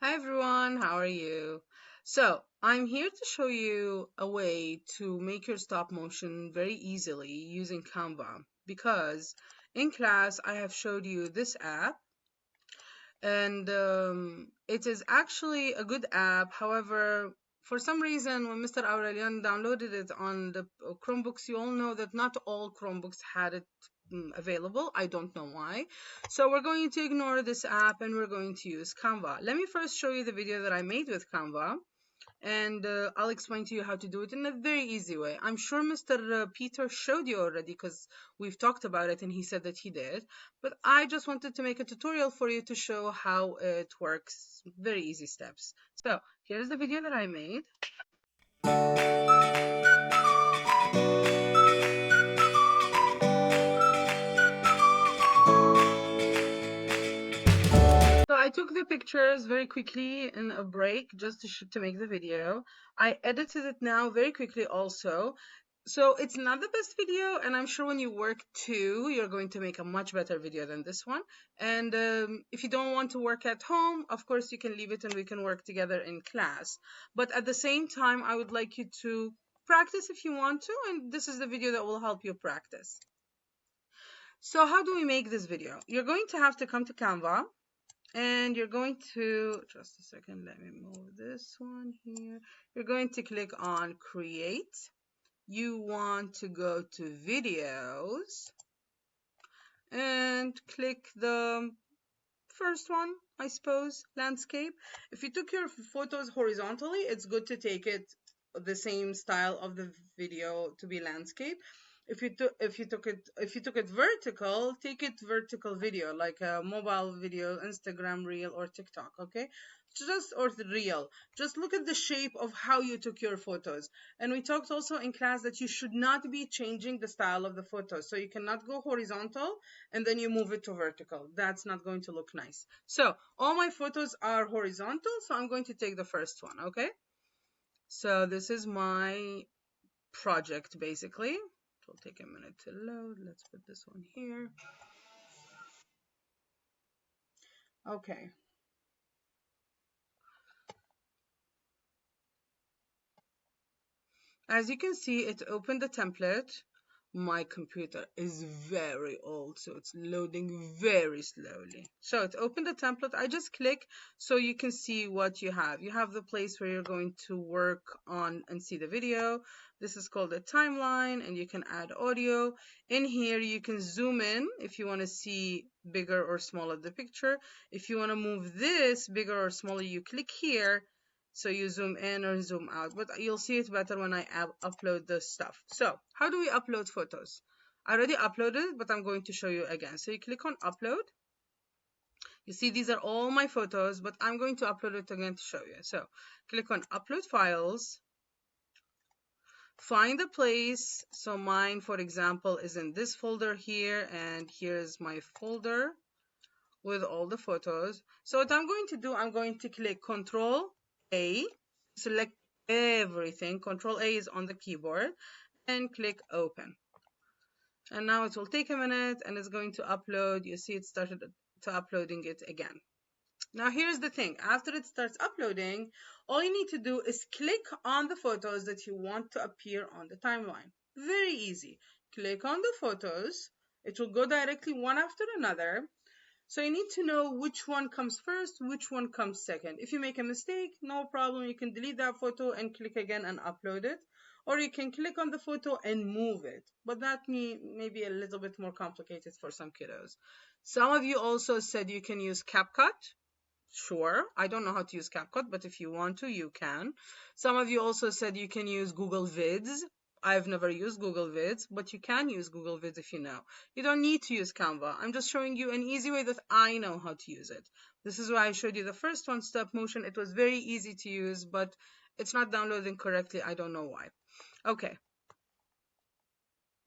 Hi everyone, how are you? So, I'm here to show you a way to make your stop motion very easily using Canva because in class I have showed you this app and it is actually a good app. However, for some reason, when Mr. Aurelian downloaded it on the Chromebooks, you all know that not all Chromebooks had it available. I don't know why. So we're going to ignore this app and we're going to use Canva. Let me first show you the video that I made with Canva and I'll explain to you how to do it in a very easy way. I'm sure Mr. Peter showed you already because we've talked about it and he said that he did, but I just wanted to make a tutorial for you to show how it works. Very easy steps. So here's the video that I made. So I took the pictures very quickly in a break just to make the video. I edited it now very quickly also. So it's not the best video, and I'm sure when you work too, you're going to make a much better video than this one. And if you don't want to work at home, of course you can leave it and we can work together in class. But at the same time, I would like you to practice if you want to, and this is the video that will help you practice. So how do we make this video? You're going to have to come to Canva and you're going to, just a second, let me move this one here. You're going to click on create. You want to go to videos and click the first one, I suppose, landscape. If you took your photos horizontally, it's good to take it the same style of the video to be landscape. If you took it vertical, take it vertical video, like a mobile video, Instagram reel or TikTok, okay? Or the reel. Just look at the shape of how you took your photos. And we talked also in class that you should not be changing the style of the photos. So you cannot go horizontal and then you move it to vertical. That's not going to look nice. So all my photos are horizontal, so I'm going to take the first one, okay? So this is my project basically. It'll take a minute to load. Let's put this one here. Okay. As you can see, it opened the template. My computer is very old, so it's loading very slowly. So it opened the template. I just click so you can see what you have. You have the place where you're going to work on and see the video. This is called a timeline, and you can add audio. In here, you can zoom in if you want to see bigger or smaller the picture. If you want to move this bigger or smaller, you click here. So you zoom in or zoom out, but you'll see it better when I upload the stuff. So how do we upload photos? I already uploaded it, but I'm going to show you again. So you click on upload. You see these are all my photos, but I'm going to upload it again to show you. So click on upload files, find the place. So mine, for example, is in this folder here, and here's my folder with all the photos. So what I'm going to do, I'm going to click Control A, select everything. Control A is on the keyboard, and click Open. And now it will take a minute and it's going to upload. You see it started to uploading it again. Now here's the thing, after it starts uploading, all you need to do is click on the photos that you want to appear on the timeline. Very easy. Click on the photos. It will go directly one after another. So you need to know which one comes first, which one comes second. If you make a mistake, no problem. You can delete that photo and click again and upload it. Or you can click on the photo and move it. But that may be a little bit more complicated for some kiddos. Some of you also said you can use CapCut. Sure, I don't know how to use CapCut, but if you want to, you can. Some of you also said you can use Google Vids. I've never used Google Vids, but you can use Google Vids if you know. You don't need to use Canva. I'm just showing you an easy way that I know how to use it. This is why I showed you the first one, stop motion. It was very easy to use, but it's not downloading correctly. I don't know why. Okay.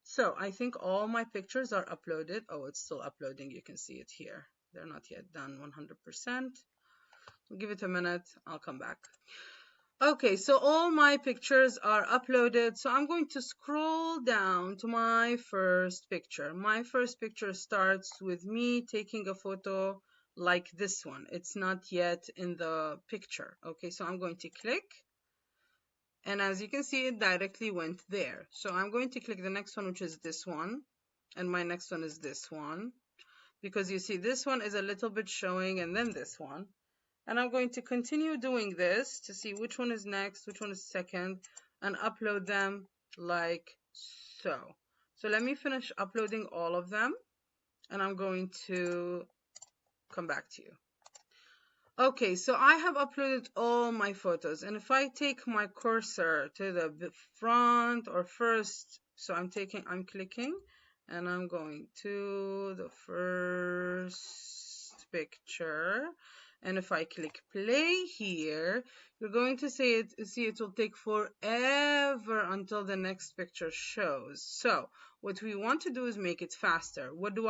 So I think all my pictures are uploaded. Oh, it's still uploading. You can see it here. They're not yet done 100%. Give it a minute, I'll come back. Okay, so all my pictures are uploaded. So I'm going to scroll down to my first picture. My first picture starts with me taking a photo like this one. It's not yet in the picture. Okay, so I'm going to click, and as you can see, it directly went there. So I'm going to click the next one, which is this one, and my next one is this one, because you see this one is a little bit showing, and then this one. And I'm going to continue doing this to see which one is next, which one is second, and upload them like so. So let me finish uploading all of them, and I'm going to come back to you. Okay, so I have uploaded all my photos, and if I take my cursor to the front or first, so I'm clicking, and I'm going to the first picture, and if I click play here, you're going to see it will take forever until the next picture shows. So what we want to do is make it faster. What do?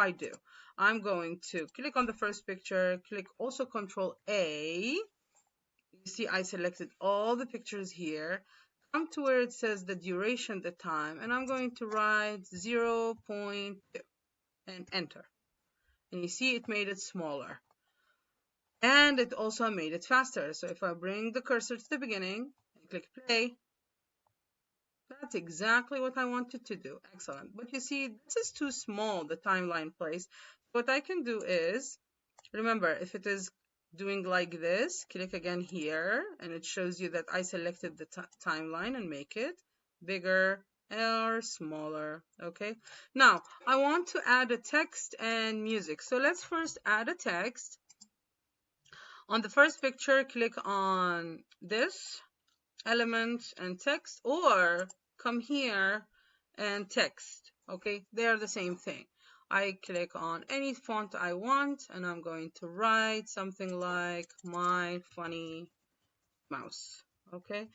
I'm going to click on the first picture, click also Control A. You see I selected all the pictures here. Come to where it says the duration, the time, and I'm going to write 0.2 and enter. And you see it made it smaller. And it also made it faster. So if I bring the cursor to the beginning and click play, that's exactly what I wanted to do. Excellent. But you see, this is too small, the timeline place. What I can do is, remember, if it is doing like this, click again here, and it shows you that I selected the timeline and make it bigger or smaller. Okay. Now, I want to add a text and music. So let's first add a text. On the first picture, click on this element and text, or come here and text. Okay, they are the same thing. I click on any font I want, and I'm going to write something like my funny mouse. Okay,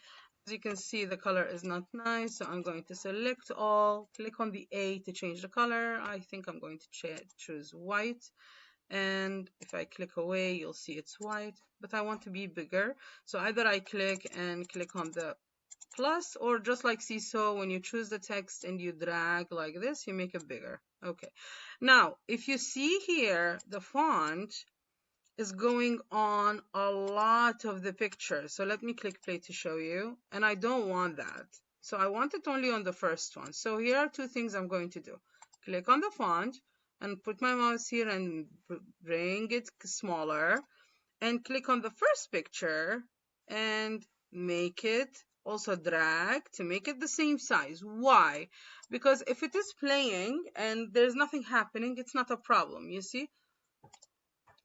as you can see, the color is not nice, so I'm going to select all, click on the A to change the color. I think I'm going to choose white, and if I click away, you'll see it's white, but I want to be bigger, so either I click on the plus, or just like seesaw, when you choose the text and you drag like this, you make it bigger. Okay, now if you see here, the font is going on a lot of the picture, so let me click play to show you, and I don't want that, so I want it only on the first one. So here are two things I'm going to do. Click on the font and put my mouse here and bring it smaller, and click on the first picture and make it, also drag to make it the same size. Why? Because if it is playing and there's nothing happening, it's not a problem. You see,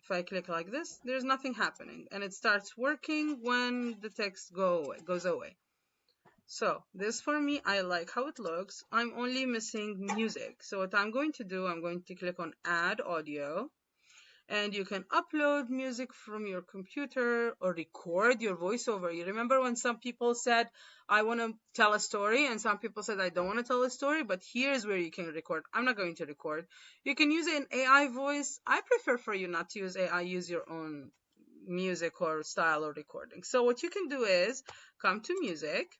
if I click like this, there's nothing happening, and it starts working when the text goes away. So this, for me, I like how it looks. I'm only missing music. So what I'm going to do, I'm going to click on add audio, and you can upload music from your computer or record your voiceover. You remember when some people said, I want to tell a story, and some people said, I don't want to tell a story, but here's where you can record. I'm not going to record. You can use an AI voice. I prefer for you not to use AI, use your own music or style or recording. So what you can do is come to music,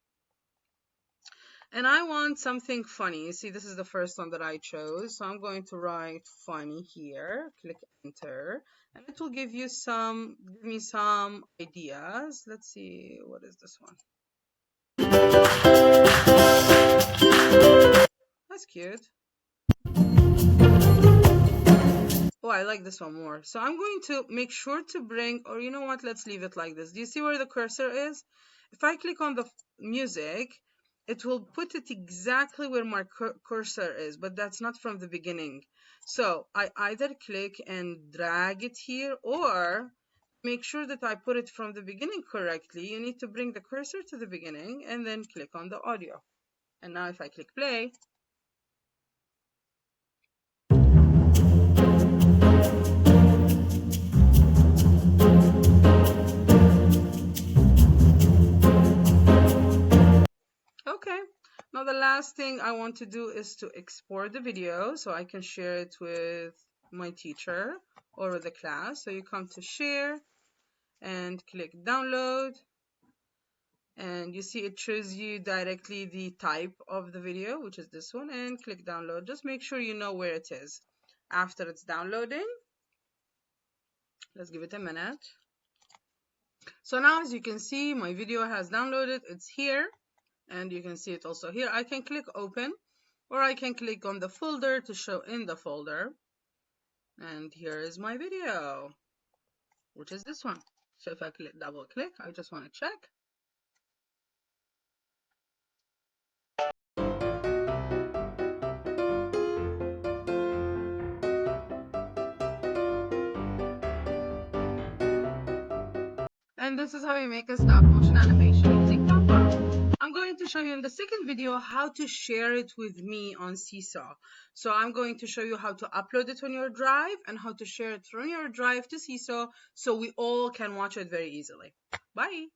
and I want something funny. You see, this is the first one that I chose. So I'm going to write funny here, click enter, and it will give me some ideas. Let's see, what is this one? That's cute. Oh, I like this one more. So I'm going to make sure to bring, or you know what, let's leave it like this. Do you see where the cursor is? If I click on the music, it will put it exactly where my cursor is, but that's not from the beginning. So I either click and drag it here, or make sure that I put it from the beginning correctly. You need to bring the cursor to the beginning and then click on the audio. And now if I click play, okay. Now the last thing I want to do is to export the video so I can share it with my teacher or with the class. So you come to share and click download, and you see it shows you directly the type of the video, which is this one, and click download. Just make sure you know where it is. After it's downloading, Let's give it a minute. So now, as you can see, my video has downloaded. It's here, and you can see it also here. I can click open, or I can click on the folder to show in the folder. And here is my video, which is this one. So if I double click, I just want to check. And this is how we make a stop motion animation using Canva. I'm going to show you in the second video how to share it with me on Seesaw. So I'm going to show you how to upload it on your drive and how to share it from your drive to Seesaw so we all can watch it very easily. Bye.